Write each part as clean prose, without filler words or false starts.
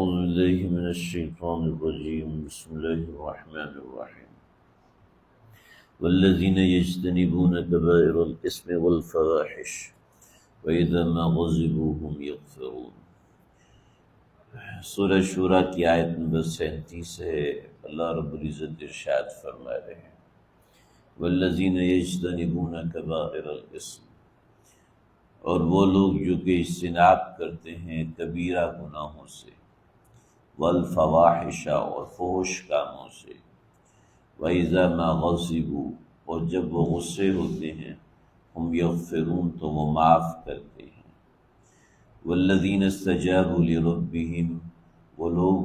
أعوذ بالله من الشيطان الرجيم بسم الله الرحمن الرحيم والذين يجتنبون كبائر الإثم والفواحش وإذا ما غضبوا هم يغفرون۔ سورہ شورى کی آیت نمبر 37 ہے۔ اللہ رب العزت ارشاد فرما رہے ہیں والذین یجتنبون کبائر الاسم، اور وہ لوگ جو کہ اجتناب کرتے ہیں کبیرہ گناہوں سے، والفواحش، اور فحش کاموں سے، وَإِذَا مَا غَضِبُوا، اور جب وہ غصے ہوتے ہیں، ہم یغفرون، تو وہ معاف کرتے ہیں۔ والذین استجابوا لربہم، وہ لوگ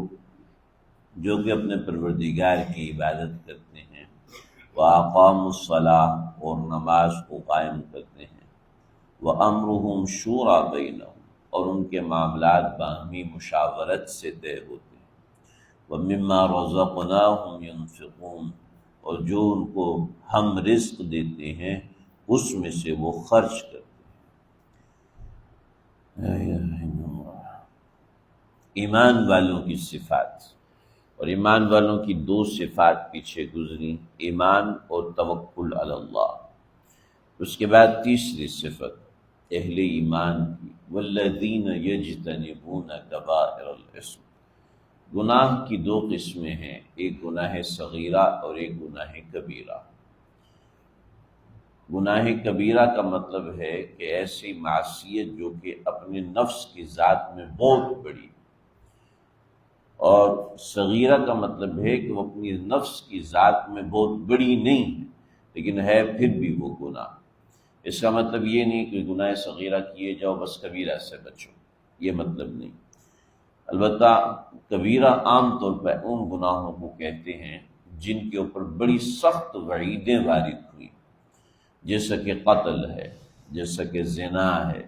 جو کہ اپنے پروردگار کی عبادت کرتے ہیں، وَأَقَامُوا الصَّلَاةَ، اور نماز کو قائم کرتے ہیں، وَأَمْرُهُمْ شُورَىٰ بَيْنَهُمْ، اور ان کے معاملات باہمی مشاورت سے طے ہوتے ہیں، وَمِمَّا رَزَقْنَاهُمْ يُنْفِقُونَ، اور جو ان کو ہم رزق دیتے ہیں اس میں سے وہ خرچ کرتے ہیں۔ لا الہ الا اللہ۔ ایمان والوں کی صفات، اور ایمان والوں کی دو صفات پیچھے گزری، ایمان اور توکل علی اللہ۔ اس کے بعد تیسری صفت اہل ایمان کی، والذین یجتنبون کبائر الاسم۔ گناہ کی دو قسمیں ہیں، ایک گناہ صغیرہ اور ایک گناہ کبیرہ۔ گناہ کبیرہ کا مطلب ہے کہ ایسی معصیت جو کہ اپنے نفس کی ذات میں بہت بڑی، اور صغیرہ کا مطلب ہے کہ وہ اپنی نفس کی ذات میں بہت بڑی نہیں ہے لیکن ہے پھر بھی وہ گناہ۔ اس کا مطلب یہ نہیں کہ گناہ صغیرہ کیے جاؤ بس کبیرہ سے بچو، یہ مطلب نہیں۔ البتہ کبیرہ عام طور پر ان گناہوں کو کہتے ہیں جن کے اوپر بڑی سخت وعیدیں وارد ہوئی، جیسا کہ قتل ہے، جیسا کہ زنا ہے،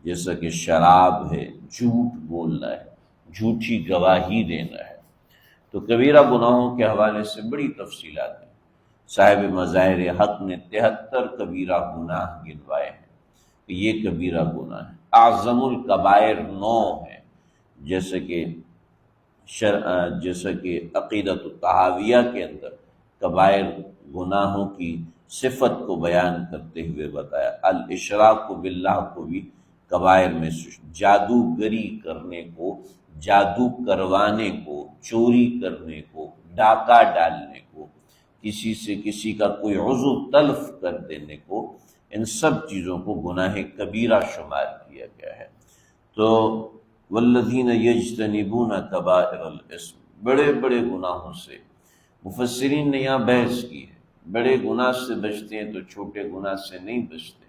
جیسا کہ شراب ہے، جھوٹ بولنا ہے، جھوٹی گواہی دینا ہے۔ تو کبیرہ گناہوں کے حوالے سے بڑی تفصیلات ہیں۔ صاحب مظاہر حق نے 73 کبیرہ گناہ گنوائے ہیں کہ یہ کبیرہ گناہ ہے۔ اعظم الکبائر 9 ہیں، جیسے کہ عقیدۃ الطحاویہ کے اندر کبائر گناہوں کی صفت کو بیان کرتے ہوئے بتایا۔ الاشراک باللہ کو بھی کبائر میں جادوگری کرنے کو، جادو کروانے کو، چوری کرنے کو، ڈاکہ ڈالنے کو، کسی سے کسی کا کوئی عضو تلف کر دینے کو، ان سب چیزوں کو گناہ کبیرہ شمار کیا گیا ہے۔ تو والذین یجتنبون کبائر الاسم، بڑے بڑے گناہوں سے۔ مفسرین نے یہاں بحث کی ہے، بڑے گناہ سے بچتے ہیں تو چھوٹے گناہ سے نہیں بچتے۔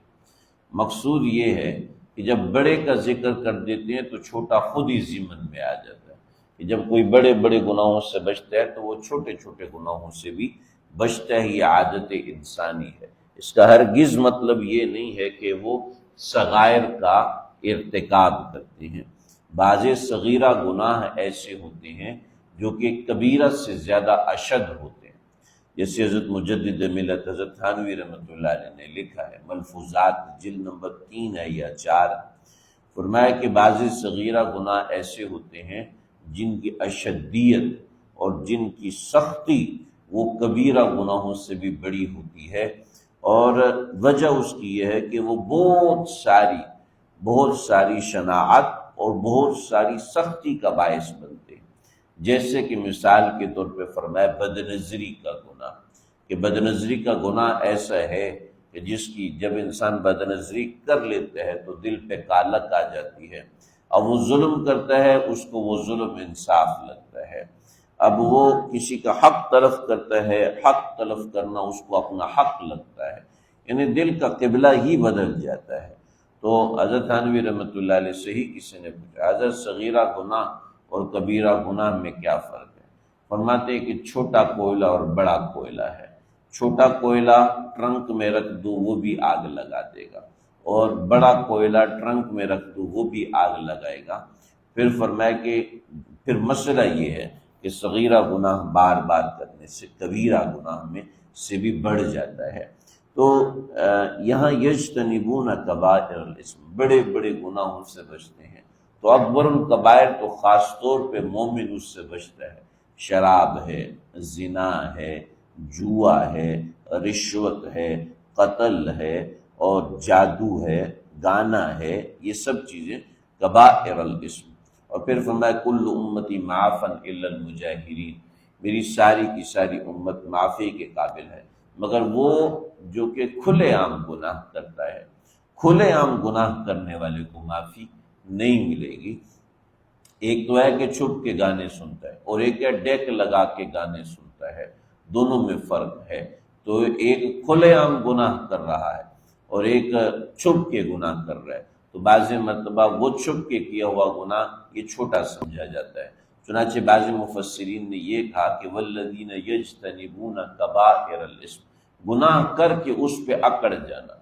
مقصود یہ ہے کہ جب بڑے کا ذکر کر دیتے ہیں تو چھوٹا خود ہی ضمن میں آ جاتا ہے، کہ جب کوئی بڑے بڑے گناہوں سے بچتا ہے تو وہ چھوٹے چھوٹے گناہوں سے بھی بچتا ہے، یہ عادت انسانی ہے۔ اس کا ہرگز مطلب یہ نہیں ہے کہ وہ صغائر کا ارتکاب کرتے ہیں۔ بعض صغیرہ گناہ ایسے ہوتے ہیں جو کہ کبیرہ سے زیادہ اشد ہوتے ہیں، جیسے حضرت مجدد ملت حضرت تھانوی رحمۃ اللہ علیہ نے لکھا ہے، ملفوظات جلد نمبر 3 ہے یا 4، فرمایا کہ بعض صغیرہ گناہ ایسے ہوتے ہیں جن کی اشدیت اور جن کی سختی وہ کبیرہ گناہوں سے بھی بڑی ہوتی ہے، اور وجہ اس کی یہ ہے کہ وہ بہت ساری شناعت اور بہت ساری سختی کا باعث بنتے ہیں۔ جیسے کہ مثال کے طور پہ فرمایا بدنظری کا گناہ، کہ بدنظری کا گناہ ایسا ہے کہ جس کی جب انسان بدنظری کر لیتا ہے تو دل پہ کالک آ جاتی ہے، اب وہ ظلم کرتا ہے، اس کو وہ ظلم انصاف لگتا ہے۔ اب وہ کسی کا حق تلف کرتا ہے، حق تلف کرنا اس کو اپنا حق لگتا ہے، یعنی دل کا قبلہ ہی بدل جاتا ہے۔ تو حضرت تھانوی رحمۃ اللہ علیہ سے ہی کسی نے پوچھا حضرت صغیرہ گناہ اور کبیرہ گناہ میں کیا فرق ہے؟ فرماتے ہیں کہ چھوٹا کوئلہ اور بڑا کوئلہ ہے۔ چھوٹا کوئلہ ٹرنک میں رکھ دو وہ بھی آگ لگا دے گا، اور بڑا کوئلہ ٹرنک میں رکھ دو وہ بھی آگ لگائے گا۔ پھر فرمایا کہ پھر مسئلہ یہ ہے کہ صغیرہ گناہ بار بار کرنے سے کبیرہ گناہ میں سے بھی بڑھ جاتا ہے۔ تو یہاں یجتنبون کبائر الاسم، بڑے بڑے گناہوں سے بچتے ہیں۔ تو اکبر الکبائر تو خاص طور پہ مومن اس سے بچتا ہے، شراب ہے، زنا ہے، جوا ہے، رشوت ہے، قتل ہے، اور جادو ہے، گانا ہے، یہ سب چیزیں کبائر الاسم۔ اور پھر فرمایا کل امتی معافن الا المجاہرین، میری ساری کی ساری امت معافی کے قابل ہے مگر وہ جو کہ کھلے عام گناہ کرتا ہے۔ کھلے عام گناہ کرنے والے کو معافی نہیں ملے گی۔ ایک تو ہے کہ چھپ کے گانے سنتا ہے، اور ایک ہے ڈیک لگا کے گانے سنتا ہے، دونوں میں فرق ہے۔ تو ایک کھلے عام گناہ کر رہا ہے اور ایک چھپ کے گناہ کر رہا ہے، تو بعض مرتبہ وہ چھپ کے کیا ہوا گناہ یہ چھوٹا سمجھا جاتا ہے۔ چنانچہ بعض مفسرین نے یہ کہا کہ والذین یجتنبون کبائر الاسم، گناہ کر کے اس پہ اکڑ جانا،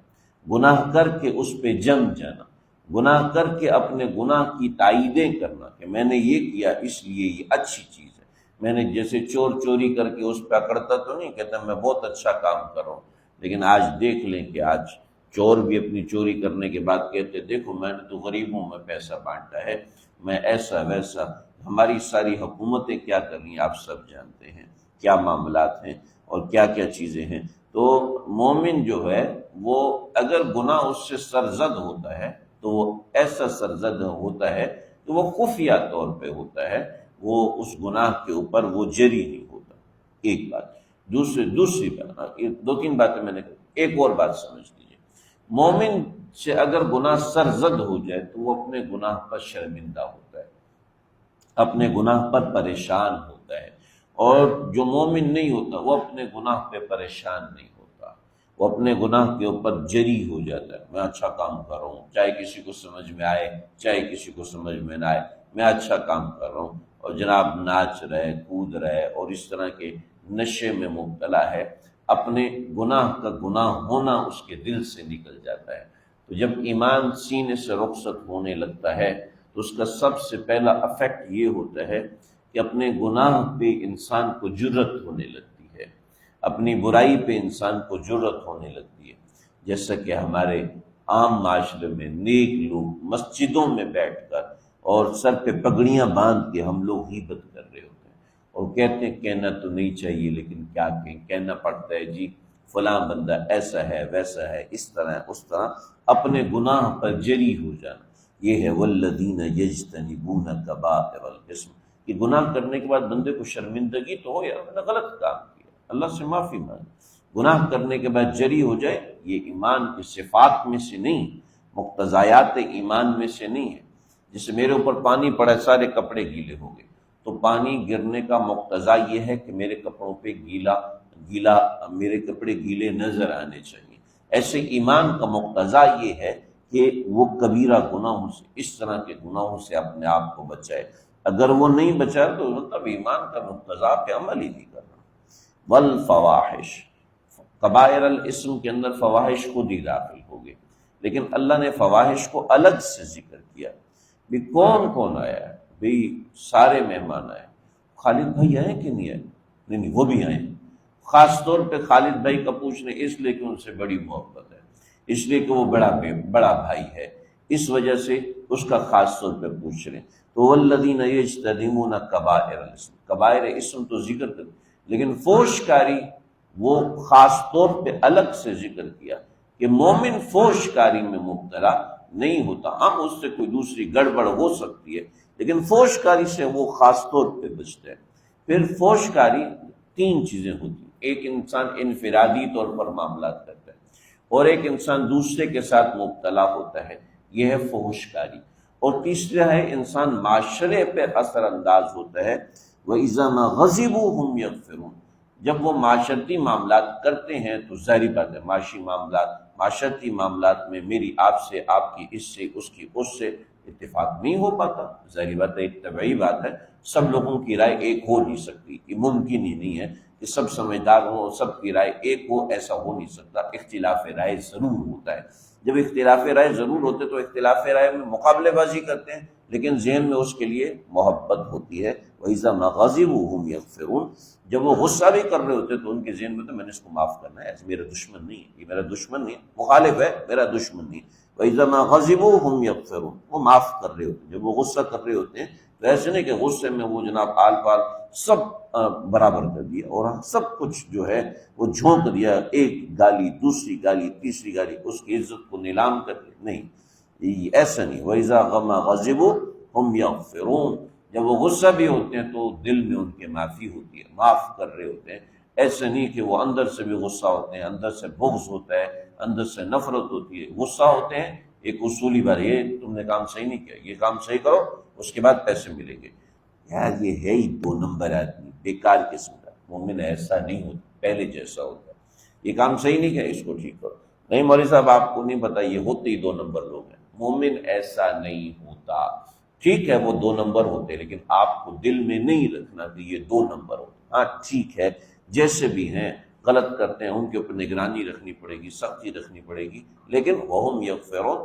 گناہ کر کے اس پہ جم جانا، گناہ کر کے اپنے گناہ کی تائیدیں کرنا کہ میں نے یہ کیا اس لیے یہ اچھی چیز ہے۔ میں نے جیسے چور چوری کر کے اس پہ اکڑتا تو نہیں، کہتا میں بہت اچھا کام کر رہا ہوں، لیکن آج دیکھ لیں کہ آج چور بھی اپنی چوری کرنے کے بعد کہتے دیکھو میں نے تو غریبوں میں پیسہ بانٹا ہے، میں ایسا ویسا۔ ہماری ساری حکومتیں کیا کر رہی ہیں آپ سب جانتے ہیں، کیا معاملات ہیں اور کیا کیا چیزیں ہیں۔ تو مومن جو ہے وہ اگر گناہ اس سے سرزد ہوتا ہے تو وہ ایسا سرزد ہوتا ہے کہ وہ خفیہ طور پہ ہوتا ہے، وہ اس گناہ کے اوپر وہ جری نہیں ہوتا۔ ایک بات۔ دوسری بات، دو تین باتیں میں نے کہی، ایک اور بات سمجھ لیجیے، مومن سے اگر گناہ سرزد ہو جائے تو وہ اپنے گناہ پر شرمندہ ہوتا ہے، اپنے گناہ پر پریشان ہوتا ہے، اور جو مومن نہیں ہوتا وہ اپنے گناہ پہ پریشان نہیں ہوتا، وہ اپنے گناہ کے اوپر جری ہو جاتا ہے۔ میں اچھا کام کر رہا ہوں، چاہے کسی کو سمجھ میں آئے چاہے کسی کو سمجھ میں نہ آئے، میں اچھا کام کر رہا ہوں، اور جناب ناچ رہے، کود رہے اور اس طرح کے نشے میں مبتلا ہے، اپنے گناہ کا گناہ ہونا اس کے دل سے نکل جاتا ہے۔ تو جب ایمان سینے سے رخصت ہونے لگتا ہے تو اس کا سب سے پہلا افیکٹ یہ ہوتا ہے کہ اپنے گناہ پہ انسان کو جرأت ہونے لگتی ہے، اپنی برائی پہ انسان کو جرأت ہونے لگتی ہے۔ جیسا کہ ہمارے عام معاشرے میں نیک لوگ مسجدوں میں بیٹھ کر اور سر پہ پگڑیاں باندھ کے ہم لوگ غیبت کر رہے ہوتے ہیں اور کہتے ہیں کہنا تو نہیں چاہیے لیکن کیا کہیں، کہنا پڑتا ہے، جی فلاں بندہ ایسا ہے ویسا ہے، اس طرح اس طرح، اپنے گناہ پر جری ہو جانا۔ یہ ہے والذین یجتنبون کبائر الاسم، کہ گناہ کرنے کے بعد بندے کو شرمندگی تو ہو، یار میں نے غلط کام کیا، اللہ سے معافی مانگ۔ گناہ کرنے کے بعد جری ہو جائے، یہ ایمان کی صفات میں سے نہیں، مقتضیات ایمان میں سے نہیں ہے۔ جیسے میرے اوپر پانی پڑا، سارے کپڑے گیلے ہو گئے، تو پانی گرنے کا مقتضا یہ ہے کہ میرے کپڑوں پہ گیلا میرے کپڑے گیلے نظر آنے چاہیے۔ ایسے ایمان کا مقتضا یہ ہے کہ وہ کبیرہ گناہوں سے، اس طرح کے گناہوں سے اپنے آپ کو بچائے۔ اگر وہ نہیں بچا تو مطلب ایمان کا مقتضا پہ عمل ہی نہیں کرنا۔ والفواحش، کبائر الاسم کے اندر فواحش خود ہی داخل ہو گئے، لیکن اللہ نے فواحش کو الگ سے ذکر کیا۔ بھی کون کون آیا ہے؟ بھی سارے مہمان آئے۔ خالد بھائی آئے کہ نہیں آئے؟ نہیں وہ بھی آئے۔ خاص طور پہ خالد بھائی کا پوچھ رہے اس لیے کہ ان سے بڑی محبت ہے، اس لیے کہ وہ بڑا بھائی ہے، اس وجہ سے اس کا خاص طور پہ پوچھ رہے ہیں۔ تو والذین یجتنبون کبائر الاسم، کبائر اسم تو ذکر کر، لیکن فوش کاری وہ خاص طور پہ الگ سے ذکر کیا کہ مومن فوش کاری میں مبتلا نہیں ہوتا۔ ہاں اس سے کوئی دوسری گڑبڑ ہو سکتی ہے لیکن فوش کاری سے وہ خاص طور پہ بچتا ہے۔ پھر فوش کاری تین چیزیں ہوتی ہیں، ایک انسان انفرادی طور پر معاملات کرتا ہے، اور ایک انسان دوسرے کے ساتھ مبتلا ہوتا ہے، یہ ہے فحش کاری، اور تیسرا ہے انسان معاشرے پہ اثر انداز ہوتا ہے۔ وَإِذَا مَا غَضِبُوا هُمْ يَغْفِرُونَ، جب وہ معاشرتی معاملات کرتے ہیں تو ظاہری بات ہے معاشی معاملات، معاشرتی معاملات میں میری آپ سے، آپ کی اس سے، اس کی اس سے اتفاق نہیں ہو پاتا، ظاہری بات ہے، ایک طبعی بات ہے، سب لوگوں کی رائے ایک ہو نہیں سکتی، یہ ممکن ہی نہیں ہے کہ سب سمجھدار ہوں اور سب کی رائے ایک ہو، ایسا ہو نہیں سکتا، اختلاف رائے ضرور ہوتا ہے۔ جب اختلاف رائے ضرور ہوتے تو اختلاف رائے میں مقابلے بازی کرتے ہیں، لیکن ذہن میں اس کے لیے محبت ہوتی ہے۔ وَإِذَا مَا غَضِبُوا هُمْ يَغْفِرُونَ، جب وہ غصہ بھی کر رہے ہوتے تو ان کے ذہن میں تو میں نے اس کو معاف کرنا ہے، ایسے میرا دشمن نہیں ہے، یہ میرا دشمن نہیں ہے، مخالف ہے، میرا دشمن نہیں ہے۔ وَإِذَا مَا غَضِبُوا هُمْ يَغْفِرُونَ، وہ معاف کر رہے ہوتے ہیں. جب وہ غصہ کر رہے ہوتے ہیں تو ایسے نہیں کہ غصے میں وہ جناب آل پال سب برابر کر دیا اور سب کچھ جو ہے وہ جھونک دیا، ایک گالی دوسری گالی تیسری گالی، اس کی عزت کو نیلام کر دیا. نہیں، ایسا نہیں. وَإِذَا غَضِبُوا هُمْ يَغْفِرُونَ، جب وہ غصہ بھی ہوتے ہیں تو دل میں ان کے معافی ہوتی ہے، معاف کر رہے ہوتے ہیں. ایسے نہیں کہ وہ اندر سے بھی غصہ ہوتے ہیں، اندر سے بغض ہوتا ہے، اندر سے نفرت ہوتی ہے. غصہ ہوتے ہیں ایک اصولی بات، یہ تم نے کام صحیح نہیں کیا، یہ کام صحیح کرو اس کے بعد پیسے ملیں گے. یار یہ ہے ہی 2 نمبر آدمی، بیکار قسم کا. مومن ایسا نہیں ہوتا، پہلے جیسا ہوتا ہے. یہ کام صحیح نہیں کیا، اس کو ٹھیک کرو. نہیں مولوی صاحب آپ کو نہیں پتا، یہ ہوتے ہی 2 نمبر لوگ ہیں. مومن ایسا نہیں ہوتا. ٹھیک ہے وہ 2 نمبر ہوتے، لیکن آپ کو دل میں نہیں رکھنا کہ یہ 2 نمبر ہوتے. ہاں ٹھیک ہے جیسے بھی ہیں غلط کرتے ہیں ان کے اوپر نگرانی رکھنی پڑے گی، سختی رکھنی پڑے گی، لیکن وہم یغفرون،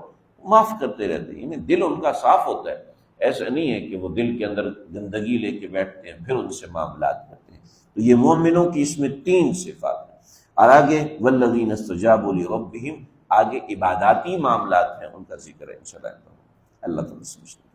معاف کرتے رہتے ہیں. یعنی دل ان کا صاف ہوتا ہے. ایسا نہیں ہے کہ وہ دل کے اندر گندگی لے کے بیٹھتے ہیں پھر ان سے معاملات کرتے ہیں. تو یہ مومنوں کی اس میں 3 صفات ہیں. اور آگے والذین استجابوا لربہم، آگے عباداتی معاملات ہیں ان کا ذکر ہے انشاءاللہ. اللہ تعالیٰ سے